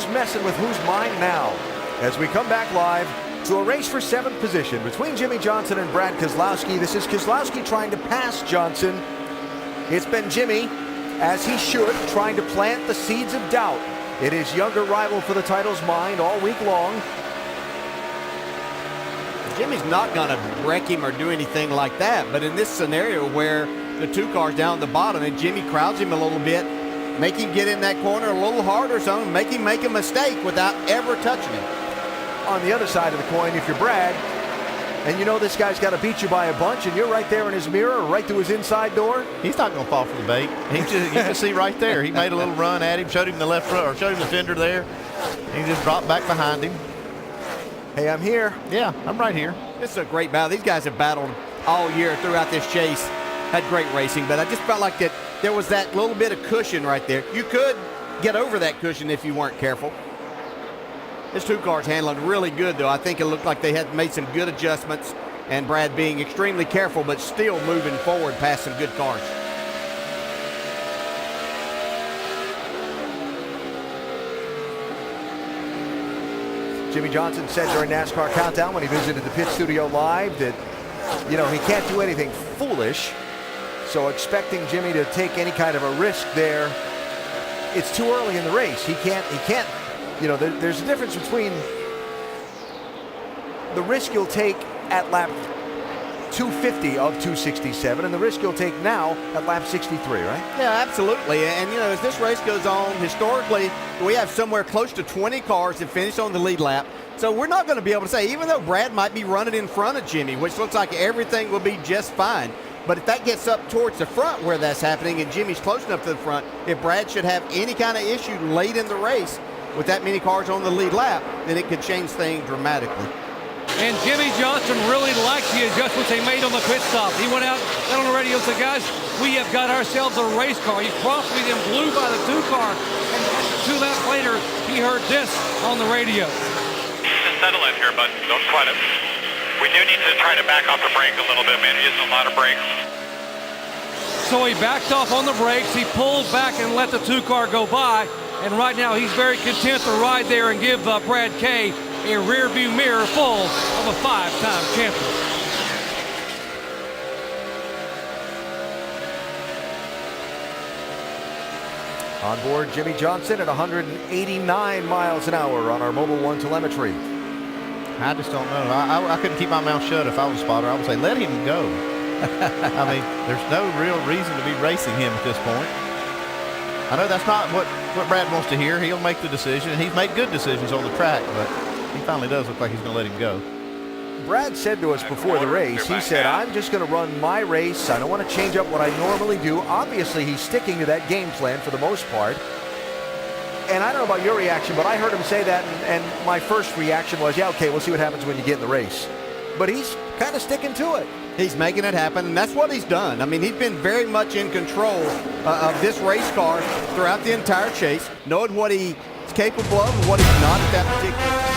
who's messing with whose mind now? As we come back live to a race for 7th position between Jimmie Johnson and Brad Keselowski. This is Keselowski trying to pass Johnson. It's been Jimmie, as he should, trying to plant the seeds of doubt in his younger rival for the title's mind all week long. Jimmie's not going to wreck him or do anything like that, but in this scenario where the 2 cars down at the bottom and Jimmie crowds him a little bit, make him get in that corner a little harder, so make him make a mistake without ever touching him. On the other side of the coin, if you're Brad, and you know this guy's got to beat you by a bunch, and you're right there in his mirror, right through his inside door. He's not going to fall for the bait. You can see right there. He made a little run at him, showed him the left front, or showed him the fender there. He just dropped back behind him. Hey, I'm here. Yeah, I'm right here. This is a great battle. These guys have battled all year throughout this chase. Had great racing, but I just felt like that there was that little bit of cushion right there. You could get over that cushion if you weren't careful. This 2 cars handling really good, though. I think it looked like they had made some good adjustments, and Brad being extremely careful, but still moving forward past some good cars. Jimmie Johnson said during NASCAR Countdown when he visited the pit studio live that, you know, he can't do anything foolish. So expecting Jimmie to take any kind of a risk there, it's too early in the race. He can't, you know, there's a difference between the risk you'll take at lap 250 of 267 and the risk you'll take now at lap 63, right? Yeah, absolutely. And, you know, as this race goes on, historically, we have somewhere close to 20 cars that finish on the lead lap. So we're not going to be able to say, even though Brad might be running in front of Jimmie, which looks like everything will be just fine, but if that gets up towards the front where that's happening and Jimmie's close enough to the front, if Brad should have any kind of issue late in the race with that many cars on the lead lap, then it could change things dramatically. And Jimmie Johnson really liked the adjustments they made on the pit stop. He went out on the radio and said, guys, we have got ourselves a race car. He promptly then blew by the 2 car. And 2 laps later, he heard this on the radio. Just settle in here, bud. Don't sweat it. We do need to try to back off the brake a little bit, man. He's using a lot of brakes. So he backed off on the brakes. He pulled back and let the 2 car go by. And right now, he's very content to ride there and give Brad K a rear view mirror full of a 5-time champion. On board Jimmie Johnson at 189 miles an hour on our Mobile One telemetry. I just don't know. I couldn't keep my mouth shut if I was a spotter. I would say, let him go. I mean, there's no real reason to be racing him at this point. I know that's not what Brad wants to hear. He'll make the decision. He's made good decisions on the track, but he finally does look like he's going to let him go. Brad said to us before the race, he said, I'm just going to run my race. I don't want to change up what I normally do. Obviously, he's sticking to that game plan for the most part. And I don't know about your reaction, but I heard him say that, and my first reaction was, yeah, okay, we'll see what happens when you get in the race. But he's kind of sticking to it. He's making it happen, and that's what he's done. I mean, he's been very much in control of this race car throughout the entire chase, knowing what he's capable of and what he's not at that particular